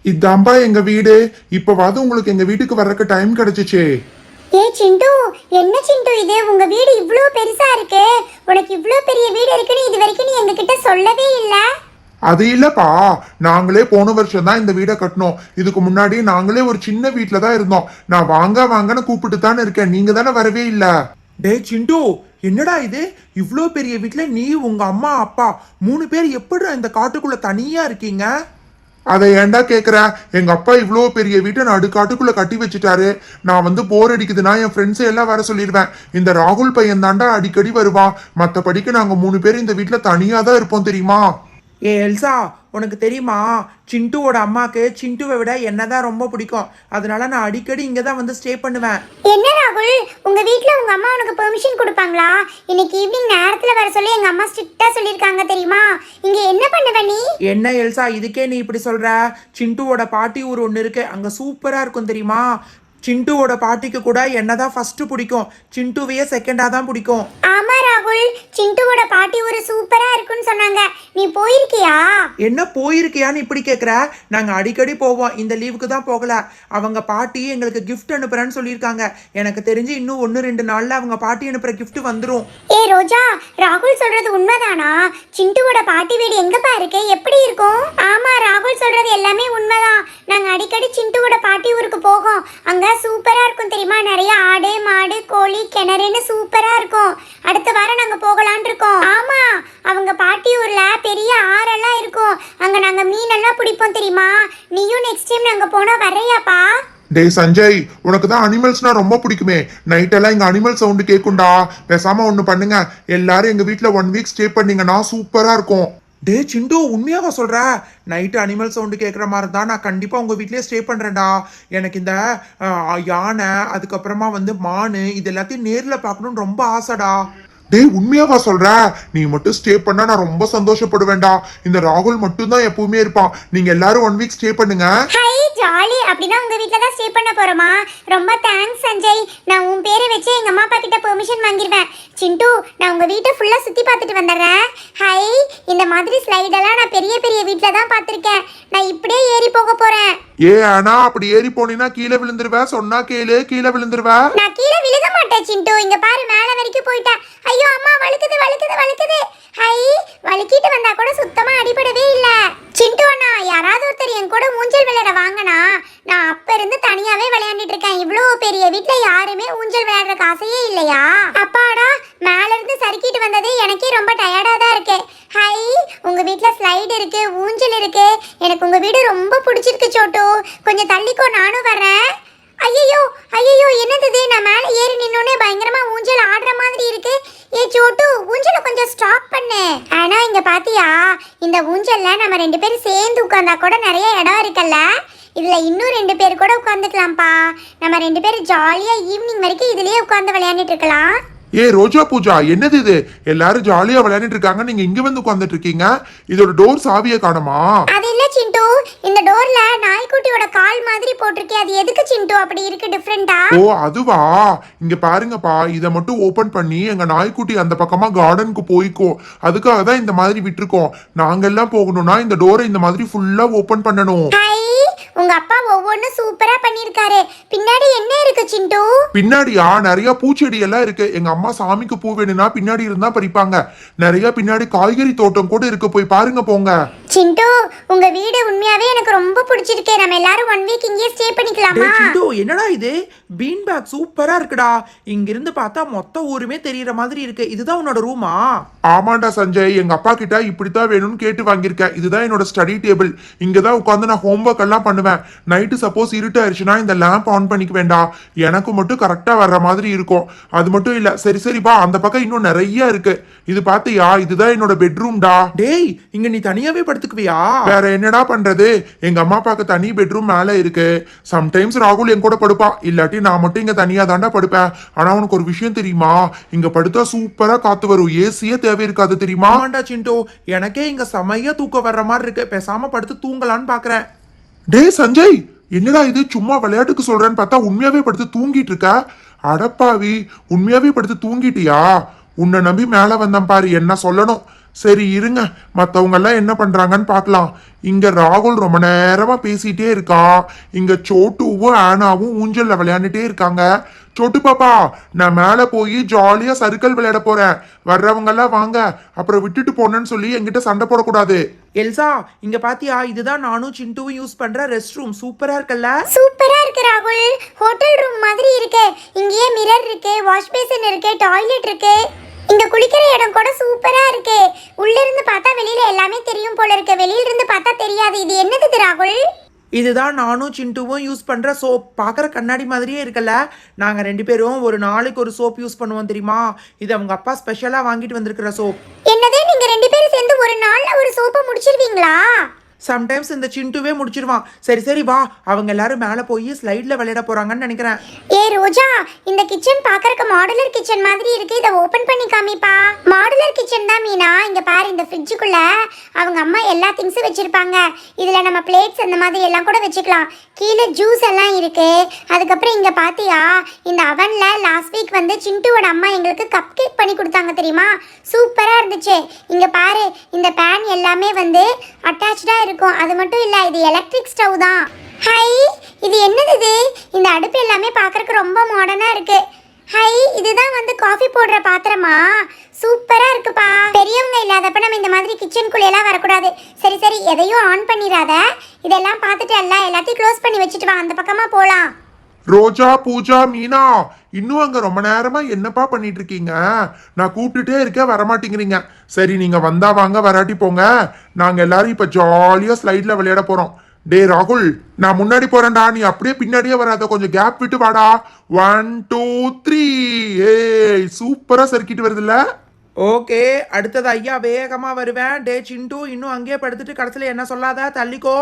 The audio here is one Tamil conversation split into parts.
இதாம்பா எங்க வீடு. இப்பவாது உங்களுக்கு எங்க வீட்டுக்கு வர்றதுக்கு டைம் கிடைச்சிச்சே. ஏ சிண்டு, என்ன சிண்டு இது? உங்க வீடு இவ்ளோ பெருசா இருக்கு. உனக்கு இவ்ளோ பெரிய வீடு இருக்குன்னு இது வரைக்கும் நீ எங்ககிட்ட சொல்லவே இல்ல. அது இல்லப்பா, நாங்களே போன வருஷம் தான் இந்த வீடை கட்டினோம். இதுக்கு முன்னாடி நாங்களே ஒரு சின்ன வீட்டுல தான் இருந்தோம். நான் வாங்க வாங்கன்னு கூப்பிட்டு தானே இருக்கேன், நீங்க தானே வரவே இல்ல. டே சிண்டு, என்னடா இது? இவ்ளோ பெரிய வீட்ல நீ உங்க அம்மா அப்பா 3 பேர் எப்படி இந்த காட்டுக்குள்ள தனியா இருக்கீங்க? அதை ஏன்டா கேக்குற? எங்க அப்பா இவ்வளோ பெரிய வீட்டை நடுக்காட்டுக்குள்ள கட்டி வச்சுட்டாரு. நான் வந்து போர் அடிக்குதுன்னா என் ஃப்ரெண்ட்ஸை எல்லாம் வர சொல்லிடுவேன். இந்த ராகுல் பையன் தாண்டா அடிக்கடி வருவான். மற்றபடிக்கு நாங்க 3 பேர் இந்த வீட்டுல தனியா தான் இருப்போம், தெரியுமா? ஏ எல்சா, உனக்கு தெரியுமா சிண்டுவோட அம்மாக்கு சிண்டுவை விட என்னதான் ரொம்ப பிடிக்கும். அதனால நான் அடிக்கடி இங்க தான் வந்து ஸ்டே பண்ணுவேன். என்ன ராகுல், உங்க வீட்ல உங்க அம்மா உனக்கு பெர்மிஷன் கொடுப்பாங்களா? இன்னைக்கு ஈவினிங் நேரத்துல வர சொல்லி எங்க அம்மா ஸ்ட்ரிக்ட்டா சொல்லிருக்காங்க தெரியுமா? இங்க என்ன பண்ணுவ நீ? என்ன எல்சா, இதுக்கே நீ இப்படி சொல்ற? சிண்டுவோட பாட்டி ஊர் ஒன்று இருக்கு, அங்க சூப்பரா இருக்கும் தெரியுமா? சிண்டுவோட பாட்டிக்கு கூட என்னதான் ஃபர்ஸ்ட் பிடிக்கும், சிண்டுவையே செகண்டா தான் பிடிக்கும். ஆமா ராகுல், சிண்டுவோட பாட்டி ஒரு சூப்பரா இருக்குன்னு சொன்னாங்க. நீ போயிருக்கியா? என்ன போயிருக்கியான்னு இப்படி கேட்குற? நாங்கள் அடிக்கடி போவோம், இந்த லீவுக்கு தான் போகல. அவங்க பாட்டி எங்களுக்கு கிஃப்ட் அனுப்புறேன்னு சொல்லியிருக்காங்க. எனக்கு தெரிஞ்சு இன்னும் 1-2 நாளில் அவங்க பாட்டி அனுப்புகிற கிஃப்ட் வந்துடும். ஏ ரோஜா, ராகுல் சொல்றது உண்மைதானா? சிண்டுவோட பாட்டி வீடு எங்கப்பா இருக்கு? எப்படி இருக்கும்? ஆமா, ராகுல் சொல்றது எல்லாமே உண்மைதான். நாங்க அடிக்கடி சிண்டுவோட பாட்டி ஊருக்கு போவோம். அங்க சூப்பரா இருக்கும் தெரியுமா? நிறைய ஆடு மாடு கோழி கிணறுன்னு சூப்பரா இருக்கும். அடுத்த வாரம் நாங்க போகலான் இருக்கோம். ஆமா, அவங்க பாட்டி ஊர்ல பெரிய ஆறெல்லாம் இருக்கும். அங்க நாங்க மீனெல்லாம் பிடிப்போம் தெரியுமா? நீயும் நெக்ஸ்ட் டைம் நாங்க போனா வரையாப்பா? டேய் சஞ்சய், உனக்கு தான் அனிமல்ஸ்னா ரொம்ப பிடிக்குமே. நைட் எல்லாம் இங்க அனிமல் சவுண்டு கேட்கும்டா. பேசாம ஒண்ணு பண்ணுங்க, எல்லாரும் எங்க வீட்டுல 1 வீக் ஸ்டே பண்ணீங்கன்னா சூப்பரா இருக்கும். டே சிண்டு, உண்மையாக சொல்கிற? நைட்டு அனிமல் சவுண்டு கேட்குற மாதிரி தான் நான் கண்டிப்பாக உங்கள் வீட்லேயே ஸ்டே பண்ணுறேன்டா. எனக்கு இந்த யானை, அதுக்கப்புறமா வந்து மானு, இது எல்லாத்தையும் நேரில் பார்க்கணுன்னு ரொம்ப ஆசைடா. டேய் உண்மையாவா சொல்ற? நீ மட்டும் ஸ்டே பண்ணா நான் ரொம்ப சந்தோஷப்படுவேன்டா. இந்த ராகுல் மட்டும் தான் எப்பவுமே இருப்பான். நீங்க எல்லாரும் 1 வீக் ஸ்டே பண்ணுங்க. Hi jolly. அப்படின்னா உங்க வீட்ல தான் ஸ்டே பண்ண போறோமா? ரொம்ப தேங்க்ஸ் சஞ்சய். நான் உன் பேரை வச்சு எங்க அம்மா அப்பா கிட்ட பெர்மிஷன் வாங்கிடுவேன். சிண்டு, நான் உங்க வீட்டை ஃபுல்லா சுத்தி பார்த்துட்டு வந்துடுறேன். ஹை, இந்த மாதிரி ஸ்லைடெல்லாம் நான் பெரிய பெரிய வீட்ல தான் பார்த்துருக்கேன். நான் இப்படியே ஏறி போக போறேன். ஏ ஆனா அப்படி ஏறி போனீன்னா கீழே விழுந்துருவ. சொன்னா கேளு, கீழே விழுந்துருவ. நான் கீழே விழுக மாட்டேன் சிண்டு. இங்க பாரு, மேல வரைக்கும் போயிட்டேன். ஐயோ அம்மா, வழுக்குது வழுக்குது வழுக்குது. ஹை, வழுக்கிட்டு வந்தா கூட சுத்தமா அடிபடவே இல்ல. சிண்டு அண்ணா, யாராவது ஒருத்தர் என் கூட ஊஞ்சல் விளையாட வாங்கினா. நான் அப்ப இருந்து தனியாவே விளையாண்டுட்டு இருக்கேன். இவ்வளோ பெரிய வீட்ல யாருமே ஊஞ்சல் விளையாடுற காசையே இல்லையா? அப்பாடா, மேல இருந்து சறுக்கிட்டு வந்தது எனக்கே ரொம்ப டயர்டா தான் இருக்கு. ஹை, உங்க வீட்ல ஸ்லைடு இருக்கு, ஊஞ்சல் இருக்கு. எனக்கு உங்க வீடு ரொம்ப பிடிச்சிருக்கு சோட்டு. கொஞ்சம் தள்ளிக்கோ, நானும் வரேன். ஐயோ ஐயோ, என்னது இது? நான் மேலே ஏறி நின்னோடனே பயங்கரமா ஊஞ்சல் ஆடுற மாதிரி இருக்கு. ஏ சோட்டு, ஊஞ்சலை கொஞ்சம் ஸ்டாப் பண்ணு. ஆனா இங்க பாத்தியா, இந்த ஊஞ்சல்ல நம்ம 2 பேரும் சேர்ந்து உட்கார்ந்தா கூட நிறைய இடம் இருக்குல்ல. இதுல இன்னும் 2 பேர் கூட உட்காந்துக்கலாம்ப்பா. நம்ம 2 பேரும் ஜாலியா ஈவினிங் வரைக்கும் இதுலயே உட்கார்ந்து விளையாண்டுட்டு இருக்கலாம். ஏ ரோஜா பூஜா, என்னது இது? எல்லாரும் ஜாலியா விளையாண்டுட்டு இருக்காங்க, நீங்க இங்க வந்து உட்கார்ந்துட்டு இருக்கீங்க. இதோட டோர் சாவியை காணுமா? அது இல்ல சிண்டு, இந்த டோர்ல நாய்க்குட்டியோட கால் மாதிரி போட்டிருக்கே, அது எதுக்கு சிண்டு அப்படி இருக்கு டிஃபரெண்டா? ஓ அதுவா? இங்க பாருங்கப்பா, இத மட்டும் ஓபன் பண்ணி எங்க நாய்க்குட்டி அந்த பக்கமா கார்டனுக்கு போய்க்கும். அதுக்காக தான் இந்த மாதிரி விட்டுருக்கோம். நாங்க எல்லாம் போகணும்னா இந்த டோரை இந்த மாதிரி ஃபுல்லா ஓபன் பண்ணணும். ஹை, உங்க அப்பா ஒவ்வொன்றும் சூப்பரா பண்ணிருக்காரு. பின்னாடி என்ன இருக்கு சிண்டு? பின்னாடியா நிறைய பூச்செடி எல்லாம் இருக்கு. எங்க அம்மா சாமிக்கு பூ வேணும்னா பின்னாடி இருந்தா பறிப்பாங்க. நிறைய பின்னாடி காய்கறி தோட்டம் கூட இருக்கு, போய் பாருங்க போங்க. சிண்டு, உங்க வீடு உண்மையாவே எனக்கு ரொம்ப பிடிச்சிருக்கு. நம்ம எல்லாரும் 1 வீக் இங்கேயே ஸ்டே பண்ணிக்கலாமா? டேய் சிண்டு, என்னடா இது? பீன் பேக் சூப்பரா இருக்குடா. இங்கிருந்து பார்த்தா மொத்த ஊருமே தெரியற மாதிரி இருக்கு. இதுதான் உன்னோட ரூமா? ஆமாண்டா சஞ்சய், எங்க அப்பா கிட்ட இப்படித்தான் வேணும்னு கேட்டு வாங்கியிருக்கேன். இதுதான் என்னோட ஸ்டடி டேபிள். இங்கதான் உட்காந்து நான் ஹோம்ஒர்க் எல்லாம் பண்ணுவேன். நைட்டு சப்போஸ் இருட்டு ஆயிடுச்சுன்னா இந்த லேம்ப் ஆன் பண்ணிக்க வேண்டாம். எனக்கு மட்டும் கரெக்டா வர்ற மாதிரி இருக்கும். அது மட்டும் இல்ல, சரி சரிப்பா, அந்த பக்கம் இன்னும் நிறைய இருக்கு. இது பாத்தியா, இதுதான் என்னோட பெட்ரூம்டா. டேய், இங்க நீ தனியாவே படுத்துக்குவியா? வேற என்னடா பண்றது? எங்க அம்மா அப்பாக்கு தனி பெட்ரூம் மேல இருக்கு. சம்டைம்ஸ் ராகுல் என் கூட படுப்பான், இல்லாட்டி நான் மட்டும் இங்க தனியா தாண்டா படுப்பேன். ஆனா உனக்கு ஒரு விஷயம் தெரியுமா? இங்க படுத்தா சூப்பரா காத்து வரும். ஏசியே தேவை இருக்காது தெரியுமா? ஆமாண்டா சிண்டு, எனக்கே இங்க செமையா தூக்கம் வர்ற மாதிரி இருக்கு. பேசாம படுத்து தூங்கலான்னு பாக்குறேன். டேய் சஞ்சய், என்னடா இது? சும்மா விளையாட்டுக்கு சொல்றேன்னு பார்த்தா உண்மையாவே படுத்து தூங்கிட்டு இருக்க. அடப்பாவி, உண்மையாவே படுத்து தூங்கிட்டியா? உன்னை நம்பி மேல வந்தேன் பாரு, என்ன சொல்லணும். சரி இருங்க, மத்தவங்க எல்லாம் என்ன பண்றாங்கன்னு பார்க்கலாம். இங்க ராகுல் ரொம்ப நேரமா பேசிட்டே இருக்கா. இங்க சோட்டுவும் ஆனாவும் ஊஞ்சல்ல விளையாண்டுட்டே இருக்காங்க. சோட்டு பாப்பா, நான் மேல போய் ஜாலியா சர்க்கிள் விளையாட போறேன். வர்றவங்க எல்லாம் வாங்க, அப்புறம் விட்டுட்டு போனேன்னு சொல்லி என்கிட்ட சண்டை போடக்கூடாது. எல்சா இங்க பாத்தியா, இதுதான் நானும் சிண்டுவும் யூஸ் பண்ற ரெஸ்ட் ரூம். சூப்பரா இருக்குல்ல? சூப்பரா இருக்கு ராகுல். ஹோட்டல் ரூம் மாதிரி இருக்கு. இங்கேயே மிரர் இருக்கு, வாஷ் பேசின் இருக்கு, டாய்லெட் இருக்கு. இங்க குளிக்கிற இடம் கூட சூப்பரா இருக்கு. உள்ள இருந்து பார்த்தா வெளியில எல்லாமே தெரியும் போல இருக்கு, வெளியில இருந்து பார்த்தா தெரியாது. இது என்னது ராகுல்? இதுதான் நானும் சிண்டுவும் யூஸ் பண்ற சோப். பார்க்குற கண்ணாடி மாதிரியே இருக்குல்ல? நாங்கள் 2 பேரும் ஒரு நாளைக்கு ஒரு சோப் யூஸ் பண்ணுவோம் தெரியுமா? இது அவங்க அப்பா ஸ்பெஷலாக வாங்கிட்டு வந்திருக்கிற சோப். என்னது, நீங்க 2 பேரும் சேர்ந்து ஒரு நாள்ல ஒரு சோப்பை முடிச்சிருவீங்களா? சம்டைம்ஸ் இந்த சிண்டுவே முடிச்சிருவான். சரி சரி வா, அவங்க எல்லாரும் மேலே போய் ஸ்லைடில் விளையாட போகிறாங்கன்னு நினைக்கிறேன். ஏ ரோஜா, இந்த கிச்சன் பார்க்கறதுக்கு மாடுலர் கிச்சன் மாதிரி இருக்கு. இதை ஓபன் பண்ணி காமிப்பா. மாடுலர் கிச்சன் தான் மீனா. இங்க பாரு, இந்த ஃப்ரிட்ஜுக்குள்ள அவங்க அம்மா எல்லா திங்ஸும் வச்சிருப்பாங்க. இதுல நம்ம பிளேட்ஸ் அந்த மாதிரி எல்லாம் கூட வச்சுக்கலாம். கீழே ஜூஸ் எல்லாம் இருக்கு. அதுக்கப்புறம் இங்க பாத்தியா, இந்த அவன்ல லாஸ்ட் வீக் வந்து சிண்டுவோட அம்மா எங்களுக்கு கப் கேக் பண்ணி கொடுத்தாங்க தெரியுமா? சூப்பரா இருந்துச்சு. இங்க பாரு, இந்த பேன் எல்லாமே வந்து அட்டாச்சா இருக்கும். அது மட்டும் இல்ல, இது எலக்ட்ரிக் ஸ்டவ் தான். ஹை, இது என்னது இது? இந்த அடுப்பு எல்லாமே பார்க்கறதுக்கு ரொம்ப மாடர்னா இருக்கு. ஹை, இதுதான் வந்து காஃபி போடுற பாத்திரமா? சூப்பரா இருக்குப்பா. பெரியவங்க இல்லாதப்ப நம்ம இந்த மாதிரி கிச்சனுக்குள்ள எல்லாம் வரக்கூடாது. சரி சரி, எதையும் ஆன் பண்ணிடாத. இதெல்லாம் பார்த்துட்டு எல்லாத்தையும் க்ளோஸ் பண்ணி வச்சுட்டு வா, அந்த பக்கமா போலாம். ரோஜா, பூஜா, மீனா, இன்னும் அங்க ரொம்ப நேரமா என்னப்பா பண்ணிட்டு இருக்கீங்க? நான் கூப்பிட்டுட்டே இருக்கேன், வரமாட்டேங்கிறீங்க. சரி, நீங்க வந்தா வாங்க, வராட்டி போங்க. நாங்க எல்லாரும் இப்ப ஜாலியா ஸ்லைட்ல விளையாட போறோம். டே ராகுல், நான் முன்னாடி போறேன்டா, நீ அப்படியே பின்னாடியே வராத, கொஞ்சம் கேப் விட்டு வாடா. 1 2 3. ஏய், சூப்பரா சர்க்கிட் வருதுல்ல? ஓகே, அடுத்தது ஐயா வேகமாக வருவேன். டே சிண்டு, இன்னும் அங்கேயே படுத்துட்டு கடைசியில் என்ன சொல்லாத, தள்ளிக்கோ.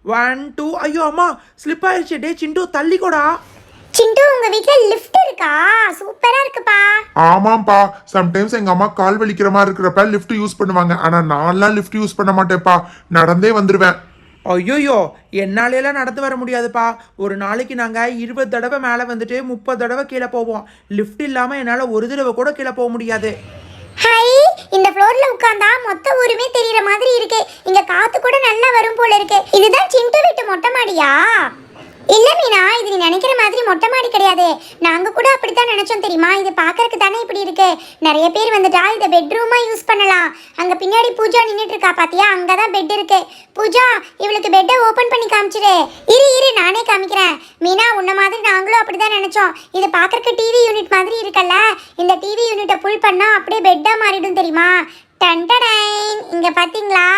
1 2. ஐயோ அம்மா, ஸ்லிப் ஆயிடுச்சு. டே சிண்டு, தள்ளிக்கோடா. சிண்டு, உங்க வீட்ல லிஃப்ட் இருக்கா? சூப்பரா இருக்குப்பா. ஆமாப்பா, சம்டைம்ஸ் எங்க அம்மா கால் வலிக்கிற மாதிரி இருக்கிறப்ப லிஃப்ட் யூஸ் பண்ணுவாங்க. ஆனா நான்லாம் லிஃப்ட் யூஸ் பண்ண மாட்டேன்ப்பா, நடந்தே வந்துருவேன். ஐயோயோ, என்னாலெல்லாம் நடந்து வர முடியாதுப்பா. ஒரு நாளைக்கு நாங்கள் 20 தடவை மேலே வந்துட்டு 30 தடவை கீழே போவோம். லிஃப்ட் இல்லாமல் என்னால் ஒரு தடவை கூட கீழே போக முடியாது. ஹை, இந்த ஃப்ளோர்ல உட்கார்ந்தா மொத்த ஊருமே தெரியற மாதிரி இருக்கு. இங்க காத்து கூட நல்லா வரும் போல இருக்கு. இதுதான் சிண்டு வீட்டு மொட்டை மாடியா? இல்ல மீனா, இது நீ நினைக்கிற மாதிரி மொட்டை மாடி கிடையாது. நாங்க கூட அப்படித்தான் நினைச்சோம் தெரியுமா? இது பார்க்கறதுக்கு தானே இப்படி இருக்கு. நிறைய பேர் வந்துட்டா இதை பெட்ரூமா யூஸ் பண்ணலாம். அங்க பின்னாடி பூஜா நின்னுட்டு இருக்கா பாத்தியா? அங்கதான் பெட் இருக்கு. பூஜா, இவளுக்கு பெட்டை ஓபன் பண்ணி காமிச்சிரு. இரு நானே காமிக்கிறேன். மீனா, உன்ன மாதிரி நாங்களும் அப்படிதான் நினைச்சோம். இது பார்க்கறதுக்கு டிவி யூனிட் மாதிரி இருக்கல்ல? இந்த டிவி யூனிட்டை புல் பண்ணா அப்படியே பெட்டா மாறிடும் தெரியுமா? டன்டடைன், இங்க பாத்தீங்களா?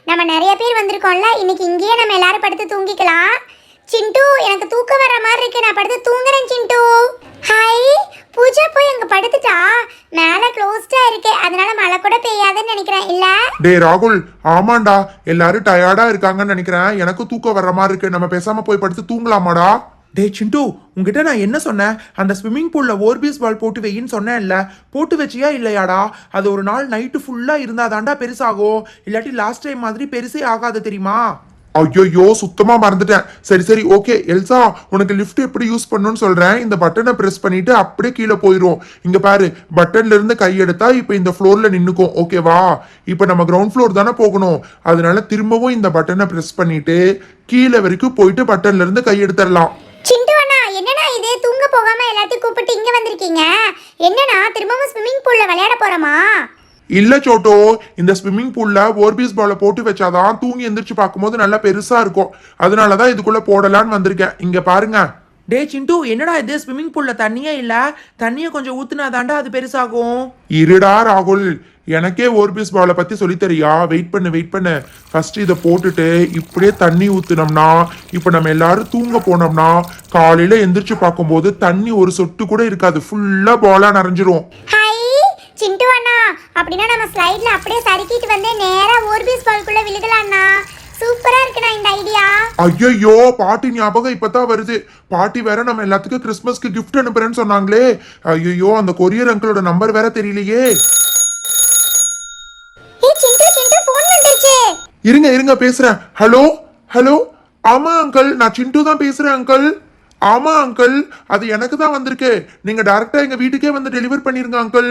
நம்ம நிறைய பேர் வந்திருக்கோம்ல, இன்னைக்கு இங்கேயே நம்ம எல்லாரும் படுத்து தூங்கிக்கலாம். சிண்டு, எனக்கு தூக்கம் வர மாதிரி இருக்கு, நான் படுத்து தூங்குறேன் சிண்டு. ஹாய், பூஜா போய் அங்க படுத்துட்டா. மேல க்ளோஸ்டா இருக்கு, அதனால மழை கூட பெய்யாதுன்னு நினைக்கிறேன். இல்ல டே ராகுல், ஆமாண்டா, எல்லாரும் டயர்டா இருக்காங்கன்னு நினைக்கிறேன். எனக்கு தூக்கம் வர்ற மாதிரி இருக்கு. நம்ம பேசாம போய் படுத்து தூங்கலாமாடா? டே சிண்டு, உங்ககிட்ட நான் என்ன சொன்னேன்? அந்த ஸ்விம்மிங் பூலில் ஓர்பிஸ் பால் போட்டு வையின்னு சொன்னேன் இல்லை? போட்டு வச்சியா இல்லையாடா? அது ஒரு நாள் நைட்டு ஃபுல்லாக இருந்தாதாண்டா பெருசாகும். இல்லாட்டி லாஸ்ட் டைம் மாதிரி பெருசே ஆகாது தெரியுமா? ஐயோ, சுத்தமா மறந்துட்டேன். சரி சரி, ஓகே எல்சா, உனக்கு லிஃப்ட் எப்படி யூஸ் பண்ணணும்னு சொல்றேன். இந்த பட்டனை பிரஸ் பண்ணிட்டு அப்படியே கீழே போயிரும். இங்க பாரு, பட்டன்ல இருந்து கை எடுத்தா இப்ப இந்த ஃப்ளோர்ல நின்னுக்கும். ஓகேவா? இப்ப நம்ம கிரவுண்ட் ஃப்ளோர் தானே போகணும். அதனால திரும்பவும் இந்த பட்டனை பிரஸ் பண்ணிட்டு கீழே வரைக்கும் போயிட்டு பட்டன்ல இருந்து கை எடுத்துடலாம். சிண்டு அண்ணா, என்னண்ணா இது? தூங்க போகாம எல்லாத்தையும் கூப்பிட்டு இங்க வந்திருக்கீங்க. என்னண்ணா, திரும்பவும் ஸ்விம்மிங் பூல்ல விளையாட போறோமா? இல்ல சோட்டோ, இந்த ஸ்விம்மிங் பூல்ல ஓர்பிஸ் பால போட்டு வச்சாதான் தூங்கி எந்திரிச்சு பார்க்கும்போது நல்லா பெருசா இருக்கும். அதனாலதான் இதுக்குள்ள போடலான்னு வந்திருக்கேன். இங்க பாருங்க. டே சிண்டு, என்னடா இது? ஸ்விம்மிங் பூலில் தண்ணியே இல்லை. தண்ணியை கொஞ்சம் ஊத்துனாதாண்டா அது பெருசாகும். இருடா ராகுல், எனக்கே ஓர்பிஸ் பாலை பத்தி சொல்லித்தரியா? வெயிட் பண்ணு. ஃபர்ஸ்ட் இதை போட்டுட்டு இப்படியே தண்ணி ஊத்துனோம்னா, இப்ப நம்ம எல்லாரும் தூங்க போனோம்னா காலையில எந்திரிச்சு பார்க்கும்போது தண்ணி ஒரு சொட்டு கூட இருக்காது, ஃபுல்லா பாலா நிறைஞ்சிரும். ஹை சிண்டு அண்ணா, அப்படின்னா நம்ம ஸ்லைட்ல அப்படியே சறுக்கிட்டு வந்து நேரா ஓர்பிஸ் பால்குள்ள விழுகலாம்ண்ணா. சூப்பரா இருக்குண்ணா இந்த ஐடியா. ஐயோ, பாட்டி ஞாபகம் இப்பதான் வருது. பாட்டி வேற நம்ம எல்லாத்துக்கும் கிறிஸ்மஸ்க்கு கிஃப்ட் அனுப்புறேன்னு சொன்னாங்களே. ஐயோ, அந்த கொரியர் அங்கிளோட நம்பர் வேற தெரியலையே. ஏய் சிண்டு, ஃபோன் வந்துருச்சு. இருங்க பேசுறேன். ஹலோ. ஆமா அங்கிள், நான் சிண்டு தான் பேசுறேன் அங்கிள். ஆமா அங்கிள், அது எனக்கு தான் வந்திருக்கு. நீங்க டைரக்டா எங்க வீட்டுக்கே வந்து டெலிவர் பண்ணிருங்க அங்கிள்.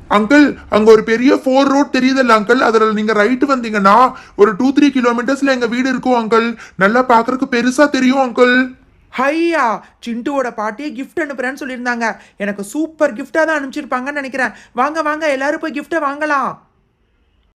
அங்கிள் அங்க ஒரு பெரிய 4 ரோட் தெரியுதுல்ல அங்கிள், அதுல நீங்க ரைட் வந்தீங்கன்னா ஒரு 2-3 கிலோமீட்டர்ஸ்ல எங்க வீடு இருக்கும் அங்கிள். நல்லா பாக்குறதுக்கு பெருசா தெரியும் அங்கிள். ஹையா, சிண்டுவோட பாட்டியே gift அனுப்புறேன்னு சொல்லியிருந்தாங்க. எனக்கு சூப்பர் gift-ஆ தான் அனுப்பிச்சிருப்பாங்கன்னு நினைக்கிறேன். வாங்க வாங்க எல்லாரும் போய் gift-அ வாங்கலாம்.